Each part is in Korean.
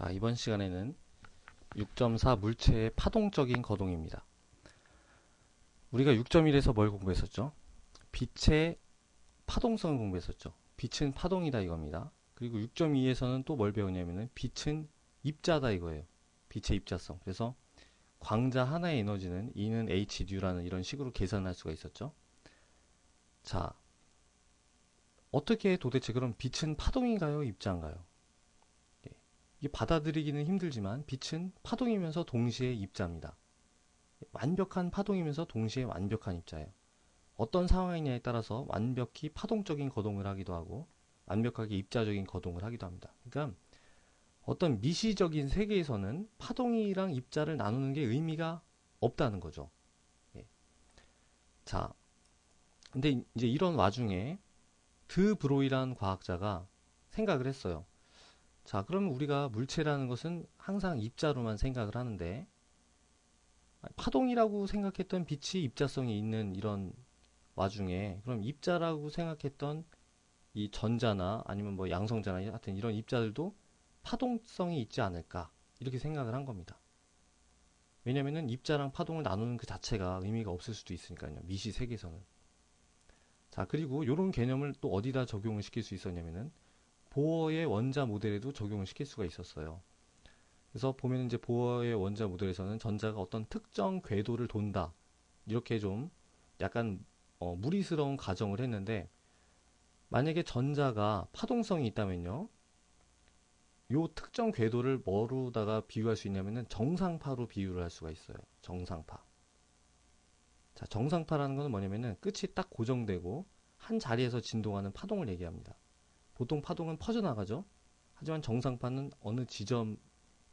자, 이번 시간에는 6.4 물체의 파동적인 거동입니다. 우리가 6.1에서 뭘 공부했었죠? 빛의 파동성을 공부했었죠. 빛은 파동이다 이겁니다. 그리고 6.2에서는 또 뭘 배우냐면은 빛은 입자다 이거예요. 빛의 입자성. 그래서 광자 하나의 에너지는 E는 hν 이런 식으로 계산할 수가 있었죠. 자, 어떻게 도대체 그럼 빛은 파동인가요? 입자인가요? 이게 받아들이기는 힘들지만 빛은 파동이면서 동시에 입자입니다. 완벽한 파동이면서 동시에 완벽한 입자예요. 어떤 상황이냐에 따라서 완벽히 파동적인 거동을 하기도 하고 완벽하게 입자적인 거동을 하기도 합니다. 그러니까 어떤 미시적인 세계에서는 파동이랑 입자를 나누는 게 의미가 없다는 거죠. 예. 자, 근데 이제 이런 와중에 드 브로이라는 과학자가 생각을 했어요. 자, 그러면 우리가 물체라는 것은 항상 입자로만 생각을 하는데 파동이라고 생각했던 빛이 입자성이 있는 이런 와중에 그럼 입자라고 생각했던 이 전자나 아니면 뭐 양성자나 하여튼 이런 입자들도 파동성이 있지 않을까 이렇게 생각을 한 겁니다. 왜냐면은 입자랑 파동을 나누는 그 자체가 의미가 없을 수도 있으니까요. 미시 세계에서는. 자, 그리고 이런 개념을 또 어디다 적용을 시킬 수 있었냐면은 보어의 원자 모델에도 적용을 시킬 수가 있었어요. 그래서 보면 이제 보어의 원자 모델에서는 전자가 어떤 특정 궤도를 돈다 이렇게 좀 약간 무리스러운 가정을 했는데 만약에 전자가 파동성이 있다면요 요 특정 궤도를 뭐로다가 비유할 수 있냐면은 정상파로 비유를 할 수가 있어요. 정상파. 자, 정상파라는 것은 뭐냐면은 끝이 딱 고정되고 한 자리에서 진동하는 파동을 얘기합니다. 보통 파동은 퍼져나가죠. 하지만 정상파는 어느 지점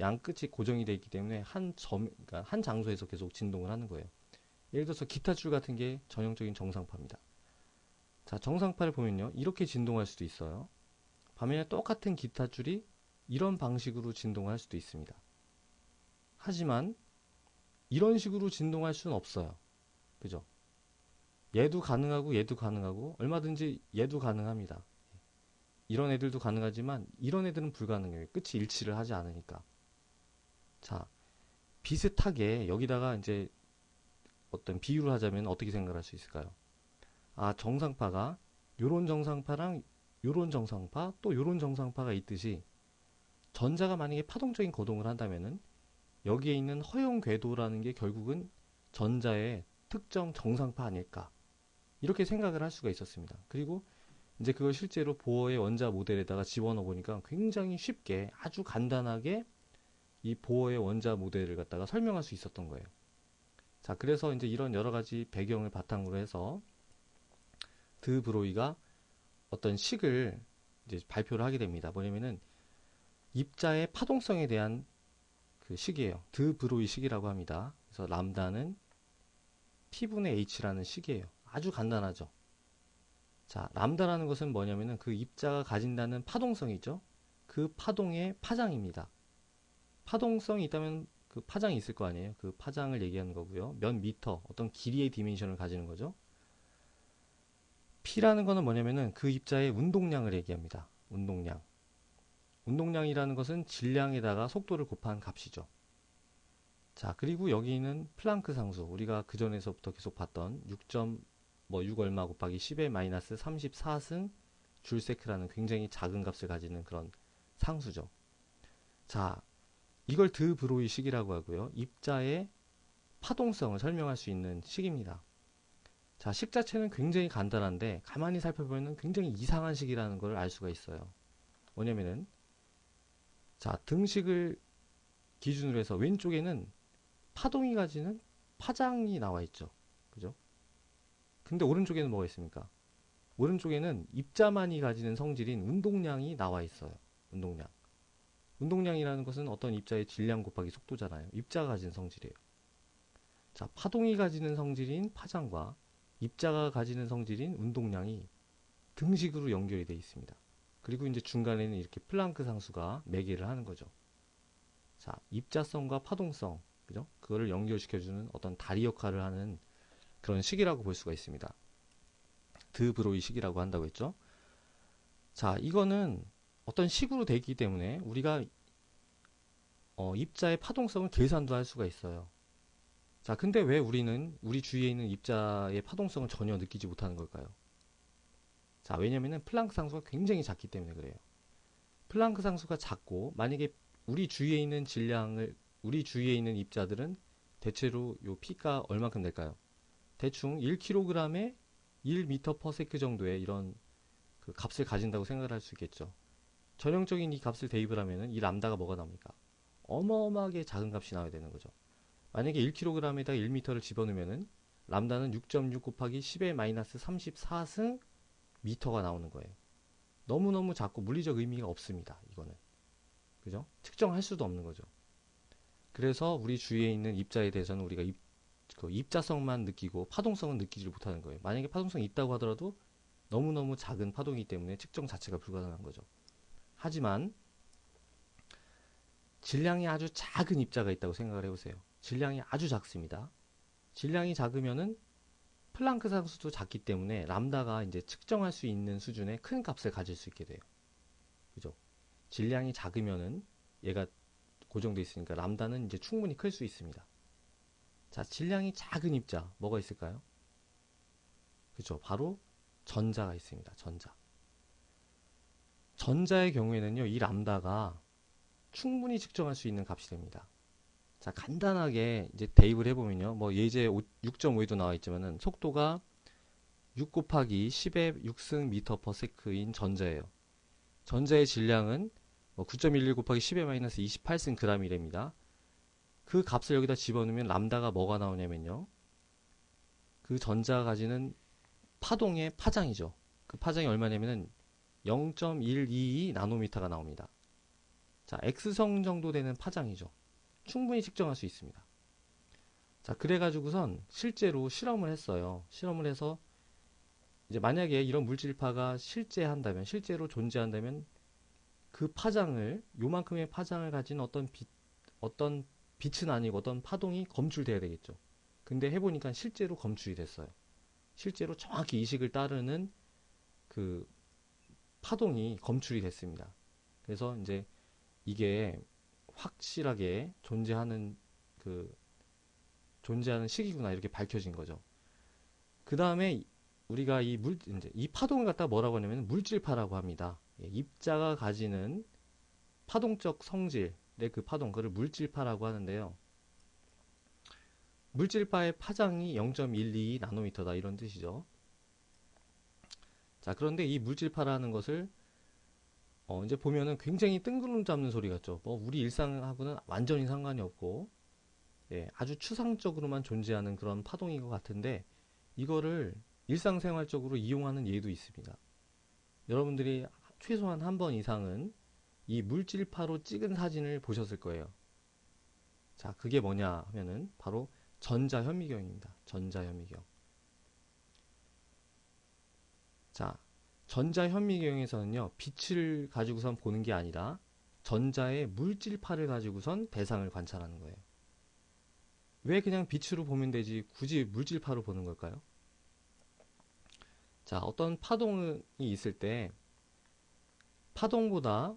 양 끝이 고정이 되어 있기 때문에 그러니까 한 장소에서 계속 진동을 하는 거예요. 예를 들어서 기타줄 같은 게 전형적인 정상파입니다. 자, 정상파를 보면요. 이렇게 진동할 수도 있어요. 반면에 똑같은 기타줄이 이런 방식으로 진동을 할 수도 있습니다. 하지만 이런 식으로 진동할 수는 없어요. 그죠? 얘도 가능하고 얘도 가능하고 얼마든지 얘도 가능합니다. 이런 애들도 가능하지만 이런 애들은 불가능해요. 끝이 일치를 하지 않으니까. 자, 비슷하게 여기다가 이제 어떤 비유를 하자면 어떻게 생각할 수 있을까요? 아, 정상파가 요런 정상파랑 요런 정상파 또 요런 정상파가 있듯이 전자가 만약에 파동적인 거동을 한다면은 여기에 있는 허용 궤도라는 게 결국은 전자의 특정 정상파 아닐까 이렇게 생각을 할 수가 있었습니다. 그리고 이제 그걸 실제로 보어의 원자 모델에다가 집어넣어 보니까 굉장히 쉽게 아주 간단하게 이 보어의 원자 모델을 갖다가 설명할 수 있었던 거예요. 자, 그래서 이제 이런 여러 가지 배경을 바탕으로 해서 드 브로이가 어떤 식을 이제 발표를 하게 됩니다. 뭐냐면은 입자의 파동성에 대한 그 식이에요. 드 브로이 식이라고 합니다. 그래서 람다는 P분의 H라는 식이에요. 아주 간단하죠. 자, 람다라는 것은 뭐냐면은 그 입자가 가진다는 파동성이죠. 그 파동의 파장입니다. 파동성이 있다면 그 파장이 있을 거 아니에요. 그 파장을 얘기하는 거고요. 몇 미터, 어떤 길이의 디멘션을 가지는 거죠. P라는 거는 뭐냐면은 그 입자의 운동량을 얘기합니다. 운동량. 운동량이라는 것은 질량에다가 속도를 곱한 값이죠. 자, 그리고 여기는 플랑크 상수. 우리가 그 전에서부터 계속 봤던 6 얼마 곱하기 10의 마이너스 34승 줄세크라는 굉장히 작은 값을 가지는 그런 상수죠. 자, 이걸 드 브로이 식이라고 하고요. 입자의 파동성을 설명할 수 있는 식입니다. 자, 식 자체는 굉장히 간단한데 가만히 살펴보면 굉장히 이상한 식이라는 걸 알 수가 있어요. 뭐냐면은 자, 등식을 기준으로 해서 왼쪽에는 파동이 가지는 파장이 나와 있죠. 그죠? 근데 오른쪽에는 뭐가 있습니까? 오른쪽에는 입자만이 가지는 성질인 운동량이 나와 있어요. 운동량. 운동량이라는 것은 어떤 입자의 질량 곱하기 속도잖아요. 입자가 가진 성질이에요. 자, 파동이 가지는 성질인 파장과 입자가 가지는 성질인 운동량이 등식으로 연결이 되어 있습니다. 그리고 이제 중간에는 이렇게 플랑크 상수가 매개를 하는 거죠. 자, 입자성과 파동성, 그죠? 그거를 연결시켜주는 어떤 다리 역할을 하는 그런 식이라고 볼 수가 있습니다. 드 브로이 식이라고 한다고 했죠. 자, 이거는 어떤 식으로 되어 있기 때문에 우리가 입자의 파동성을 계산도 할 수가 있어요. 자, 근데 왜 우리는 우리 주위에 있는 입자의 파동성을 전혀 느끼지 못하는 걸까요? 자, 왜냐면은 플랑크 상수가 굉장히 작기 때문에 그래요. 플랑크 상수가 작고, 만약에 우리 주위에 있는 입자들은 대체로 요 P가 얼만큼 될까요? 대충 1kg에 1m/s 정도의 이런 그 값을 가진다고 생각을 할 수 있겠죠. 전형적인 이 값을 대입을 하면은 이 람다가 뭐가 나옵니까? 어마어마하게 작은 값이 나와야 되는 거죠. 만약에 1kg에다 1m를 집어넣으면은 람다는 6.6 곱하기 10의 마이너스 34승 미터가 나오는 거예요. 너무너무 작고 물리적 의미가 없습니다. 이거는. 그죠? 측정할 수도 없는 거죠. 그래서 우리 주위에 있는 입자에 대해서는 우리가 그 입자성만 느끼고 파동성은 느끼지 못하는 거예요. 만약에 파동성이 있다고 하더라도 너무너무 작은 파동이기 때문에 측정 자체가 불가능한 거죠. 하지만 질량이 아주 작은 입자가 있다고 생각을 해보세요. 질량이 아주 작습니다. 질량이 작으면은 플랑크 상수도 작기 때문에 람다가 이제 측정할 수 있는 수준의 큰 값을 가질 수 있게 돼요. 그죠? 질량이 작으면은 얘가 고정돼 있으니까 람다는 이제 충분히 클 수 있습니다. 자, 질량이 작은 입자 뭐가 있을까요? 그죠? 바로 전자가 있습니다. 전자. 전자의 경우에는요, 이 람다가 충분히 측정할 수 있는 값이 됩니다. 자, 간단하게 이제 대입을 해보면요, 뭐 예제 6.5에도 나와 있지만은 속도가 6 곱하기 10의 6승 미터 퍼 세크인 전자예요. 전자의 질량은 9.11 곱하기 10의 마이너스 28승 g이랍니다. 그 값을 여기다 집어넣으면 람다가 뭐가 나오냐면요, 그 전자가 가지는 파동의 파장이죠. 그 파장이 얼마냐면은 0.122 나노미터가 나옵니다. 자, X성 정도 되는 파장이죠. 충분히 측정할 수 있습니다. 자, 그래가지고선 실제로 실험을 했어요. 실험을 해서 이제 만약에 이런 물질파가 실제로 존재한다면 그 파장을, 요만큼의 파장을 가진 어떤 빛은 아니고 어떤 파동이 검출돼야 되겠죠. 근데 해보니까 실제로 검출이 됐어요. 실제로 정확히 이식을 따르는 그 파동이 검출이 됐습니다. 그래서 이제 이게 확실하게 존재하는 식이구나 이렇게 밝혀진 거죠. 그 다음에 우리가 이제 이 파동을 갖다 뭐라고 하냐면 물질파라고 합니다. 입자가 가지는 파동적 성질의 그 파동, 그걸 물질파라고 하는데요. 물질파의 파장이 0.122 나노미터다 이런 뜻이죠. 자, 그런데 이 물질파라는 것을 이제 보면은 굉장히 뜬구름 잡는 소리 같죠. 뭐 우리 일상하고는 완전히 상관이 없고, 예, 아주 추상적으로만 존재하는 그런 파동인 것 같은데 이거를 일상생활적으로 이용하는 예도 있습니다. 여러분들이 최소한 한 번 이상은 이 물질파로 찍은 사진을 보셨을 거예요. 자, 그게 뭐냐 하면은 바로 전자현미경입니다. 전자현미경. 자, 전자현미경에서는요, 빛을 가지고선 보는 게 아니라 전자의 물질파를 가지고선 대상을 관찰하는 거예요. 왜 그냥 빛으로 보면 되지 굳이 물질파로 보는 걸까요? 자, 어떤 파동이 있을 때 파동보다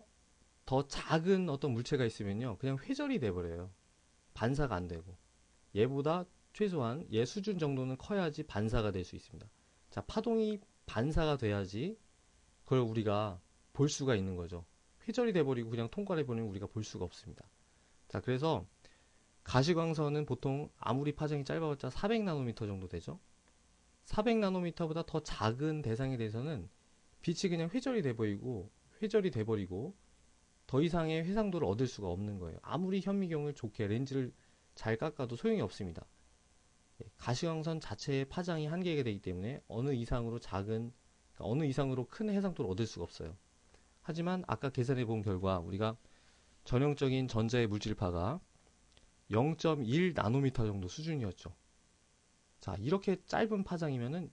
더 작은 어떤 물체가 있으면요, 그냥 회절이 돼버려요. 반사가 안 되고. 얘보다 최소한 얘 수준 정도는 커야지 반사가 될 수 있습니다. 자, 파동이 반사가 돼야지 그걸 우리가 볼 수가 있는 거죠. 회절이 돼버리고 그냥 통과를 해버리면 우리가 볼 수가 없습니다. 자, 그래서 가시광선은 보통 아무리 파장이 짧아봤자 400나노미터 정도 되죠. 400나노미터보다 더 작은 대상에 대해서는 빛이 그냥 회절이 돼버리고 더 이상의 해상도를 얻을 수가 없는 거예요. 아무리 현미경을 좋게 렌즈를 잘 깎아도 소용이 없습니다. 가시광선 자체의 파장이 한계가 되기 때문에 어느 이상으로 큰 해상도를 얻을 수가 없어요. 하지만 아까 계산해 본 결과 우리가 전형적인 전자의 물질파가 0.1 나노미터 정도 수준이었죠. 자, 이렇게 짧은 파장이면은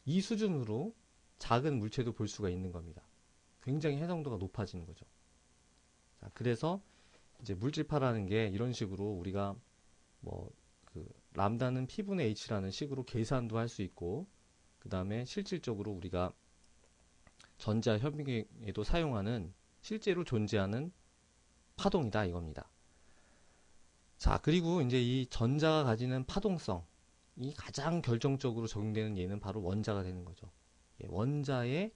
이 수준으로 작은 물체도 볼 수가 있는 겁니다. 굉장히 해상도가 높아지는 거죠. 자, 그래서 이제 물질파라는 게 이런 식으로 우리가 람다는 P분의 H라는 식으로 계산도 할 수 있고, 그 다음에 실질적으로 우리가 전자 현미경에도 사용하는 실제로 존재하는 파동이다 이겁니다. 자, 그리고 이제 이 전자가 가지는 파동성, 이 가장 결정적으로 적용되는 얘는 바로 원자가 되는 거죠. 예, 원자의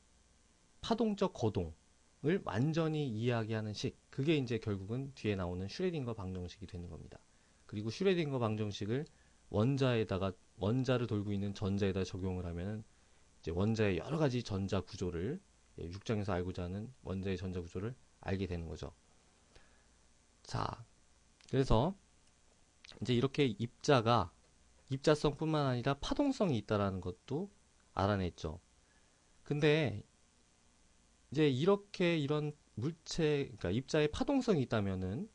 파동적 거동을 완전히 이해하게 하는 식, 그게 이제 결국은 뒤에 나오는 슈레딩거 방정식이 되는 겁니다. 그리고 슈레딩거 방정식을 원자를 돌고 있는 전자에다 적용을 하면은 이제 원자의 여러 가지 전자 구조를, 6장에서 알고자 하는 원자의 전자 구조를 알게 되는 거죠. 자, 그래서 이제 이렇게 입자성뿐만 아니라 파동성이 있다라는 것도 알아냈죠. 근데 이제 이렇게 이런 그러니까 입자의 파동성이 있다면은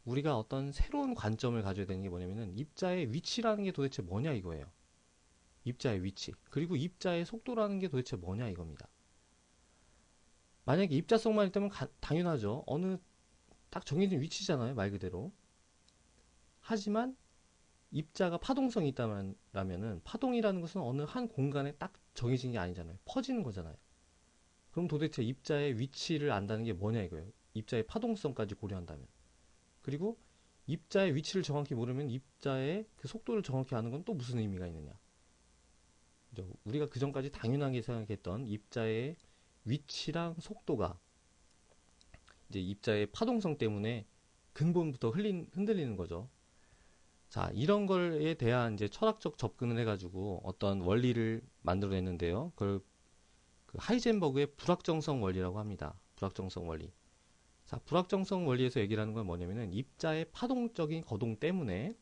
우리가 어떤 새로운 관점을 가져야 되는 게 뭐냐면은 입자의 위치라는 게 도대체 뭐냐 이거예요. 입자의 위치. 그리고 입자의 속도라는 게 도대체 뭐냐 이겁니다. 만약에 입자성만 있다면 당연하죠. 어느 딱 정해진 위치잖아요, 말 그대로. 하지만 입자가 파동성이 있다면은 파동이라는 것은 어느 한 공간에 딱 정해진 게 아니잖아요. 퍼지는 거잖아요. 그럼 도대체 입자의 위치를 안다는 게 뭐냐 이거예요. 입자의 파동성까지 고려한다면. 그리고 입자의 위치를 정확히 모르면 입자의 그 속도를 정확히 아는 건 또 무슨 의미가 있느냐. 그죠? 우리가 그 전까지 당연하게 생각했던 입자의 위치랑 속도가 이제 입자의 파동성 때문에 근본부터 흔들리는 거죠. 자, 이런 거에 대한 이제 철학적 접근을 해가지고 어떤 원리를 만들어냈는데요. 그걸 그 하이젠버그의 불확정성 원리라고 합니다. 불확정성 원리. 자, 불확정성 원리에서 얘기를 하는 건 뭐냐면은 입자의 파동적인 거동 때문에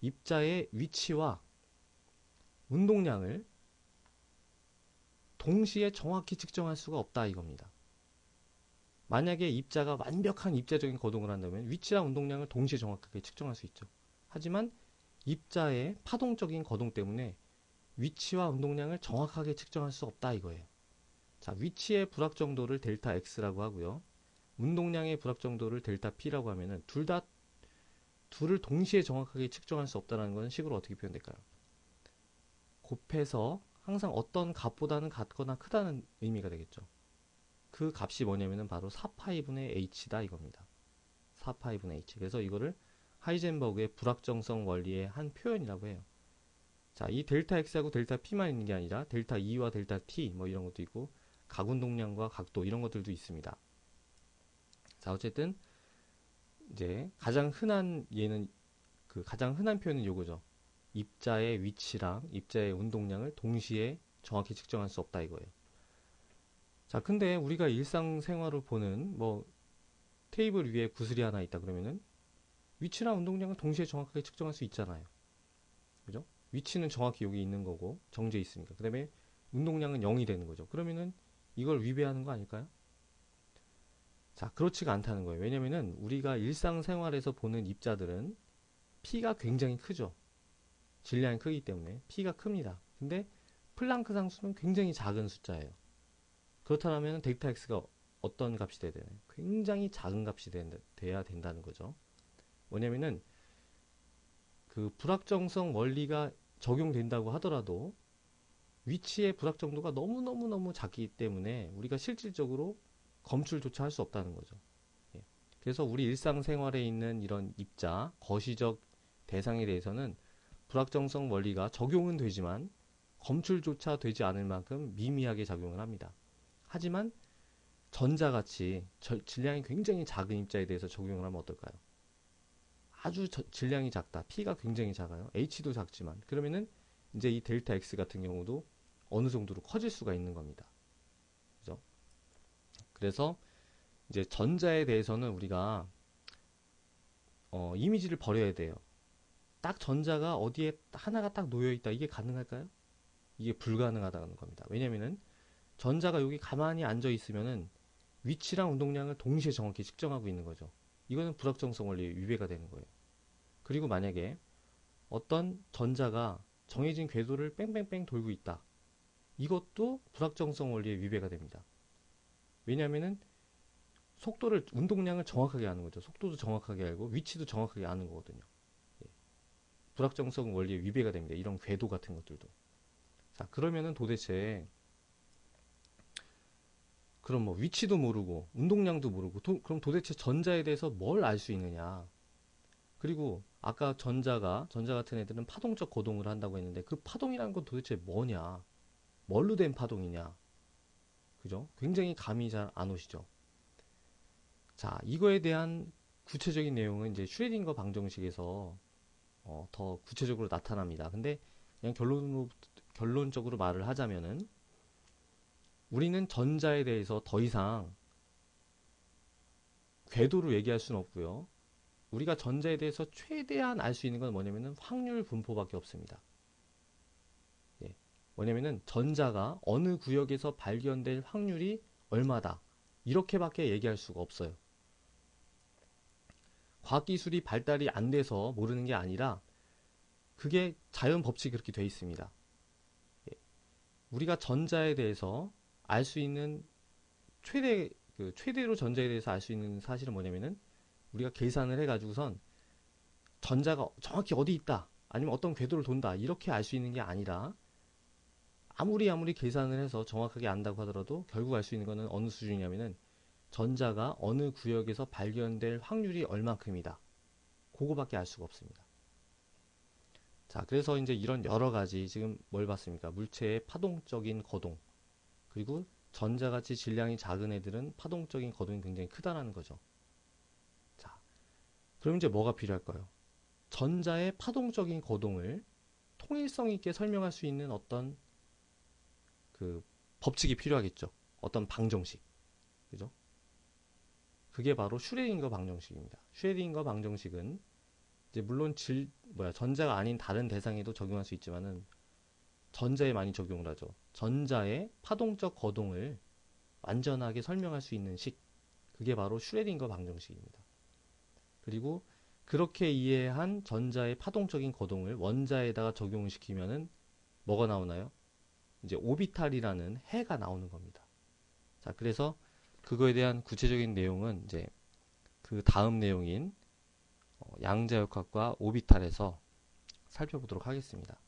입자의 위치와 운동량을 동시에 정확히 측정할 수가 없다 이겁니다. 만약에 입자가 완벽한 입자적인 거동을 한다면 위치랑 운동량을 동시에 정확하게 측정할 수 있죠. 하지만 입자의 파동적인 거동 때문에 위치와 운동량을 정확하게 측정할 수 없다 이거예요. 자, 위치의 불확정도를 델타 X라고 하고요. 운동량의 불확정도를 델타 P라고 하면은 둘을 동시에 정확하게 측정할 수 없다는 것은 식으로 어떻게 표현될까요? 곱해서 항상 어떤 값보다는 같거나 크다는 의미가 되겠죠. 그 값이 뭐냐면은 바로 4파이분의 H다 이겁니다. 4파이분의 H. 그래서 이거를 하이젠버그의 불확정성 원리의 한 표현이라고 해요. 자, 이 델타 X하고 델타 P만 있는 게 아니라 델타 E와 델타 T 뭐 이런 것도 있고 각운동량과 각도 이런 것들도 있습니다. 자, 어쨌든 이제 가장 흔한 표현은 요거죠. 입자의 위치랑 입자의 운동량을 동시에 정확히 측정할 수 없다 이거예요. 자, 근데 우리가 일상생활을 보는 뭐 테이블 위에 구슬이 하나 있다 그러면은 위치랑 운동량을 동시에 정확하게 측정할 수 있잖아요. 그죠? 위치는 정확히 여기 있는 거고 정지해 있으니까. 그다음에 운동량은 0이 되는 거죠. 그러면은 이걸 위배하는 거 아닐까요? 자, 그렇지가 않다는 거예요. 왜냐면은 우리가 일상생활에서 보는 입자들은 P가 굉장히 크죠. 질량이 크기 때문에 P가 큽니다. 근데 플랑크 상수는 굉장히 작은 숫자예요. 그렇다면 델타 X가 어떤 값이 돼야 되나요? 굉장히 작은 값이 돼야 된다는 거죠. 뭐냐면은 그 불확정성 원리가 적용된다고 하더라도 위치의 불확정도가 너무너무너무 작기 때문에 우리가 실질적으로 검출조차 할 수 없다는 거죠. 예. 그래서 우리 일상생활에 있는 이런 입자, 거시적 대상에 대해서는 불확정성 원리가 적용은 되지만 검출조차 되지 않을 만큼 미미하게 작용을 합니다. 하지만 전자같이 질량이 굉장히 작은 입자에 대해서 적용을 하면 어떨까요? 아주 질량이 작다. P가 굉장히 작아요. H도 작지만 그러면은 이제 이 델타 X 같은 경우도 어느 정도로 커질 수가 있는 겁니다. 그죠? 그래서 이제 전자에 대해서는 우리가 이미지를 버려야 돼요. 딱 전자가 어디에 하나가 딱 놓여 있다. 이게 가능할까요? 이게 불가능하다는 겁니다. 왜냐면은 전자가 여기 가만히 앉아 있으면은 위치랑 운동량을 동시에 정확히 측정하고 있는 거죠. 이거는 불확정성 원리에 위배가 되는 거예요. 그리고 만약에 어떤 전자가 정해진 궤도를 뺑뺑뺑 돌고 있다. 이것도 불확정성 원리에 위배가 됩니다. 왜냐하면은 운동량을 정확하게 아는 거죠. 속도도 정확하게 알고 위치도 정확하게 아는 거거든요. 예. 불확정성 원리에 위배가 됩니다. 이런 궤도 같은 것들도. 자, 그러면은 도대체 그럼 뭐 위치도 모르고 운동량도 모르고 그럼 도대체 전자에 대해서 뭘 알 수 있느냐? 그리고 아까 전자 같은 애들은 파동적 거동을 한다고 했는데 그 파동이라는 건 도대체 뭐냐? 뭘로 된 파동이냐? 그죠? 굉장히 감이 잘 안 오시죠? 자, 이거에 대한 구체적인 내용은 이제 슈레딩거 방정식에서 더 구체적으로 나타납니다. 근데 그냥 결론적으로 말을 하자면은 우리는 전자에 대해서 더 이상 궤도로 얘기할 수는 없고요. 우리가 전자에 대해서 최대한 알 수 있는 건 뭐냐면은 확률 분포밖에 없습니다. 예. 뭐냐면은 전자가 어느 구역에서 발견될 확률이 얼마다. 이렇게밖에 얘기할 수가 없어요. 과학기술이 발달이 안 돼서 모르는 게 아니라 그게 자연 법칙이 그렇게 돼 있습니다. 예. 우리가 전자에 대해서 알 수 있는 최대로 전자에 대해서 알 수 있는 사실은 뭐냐면은 우리가 계산을 해가지고선 전자가 정확히 어디 있다 아니면 어떤 궤도를 돈다 이렇게 알 수 있는 게 아니라 아무리 계산을 해서 정확하게 안다고 하더라도 결국 알 수 있는 거는 어느 수준이냐면은 전자가 어느 구역에서 발견될 확률이 얼만큼이다. 그거밖에 알 수가 없습니다. 자, 그래서 이제 이런 여러 가지 지금 뭘 봤습니까? 물체의 파동적인 거동 그리고 전자같이 질량이 작은 애들은 파동적인 거동이 굉장히 크다라는 거죠. 자, 그럼 이제 뭐가 필요할까요? 전자의 파동적인 거동을 통일성 있게 설명할 수 있는 어떤 그 법칙이 필요하겠죠. 어떤 방정식. 그죠? 그게 바로 슈레딩거 방정식입니다. 슈레딩거 방정식은 이제 물론 전자가 아닌 다른 대상에도 적용할 수 있지만은 전자에 많이 적용을 하죠. 전자의 파동적 거동을 완전하게 설명할 수 있는 식. 그게 바로 슈레딩거 방정식입니다. 그리고 그렇게 이해한 전자의 파동적인 거동을 원자에다가 적용을 시키면은 뭐가 나오나요? 이제 오비탈이라는 해가 나오는 겁니다. 자, 그래서 그거에 대한 구체적인 내용은 이제 그 다음 내용인 양자역학과 오비탈에서 살펴보도록 하겠습니다.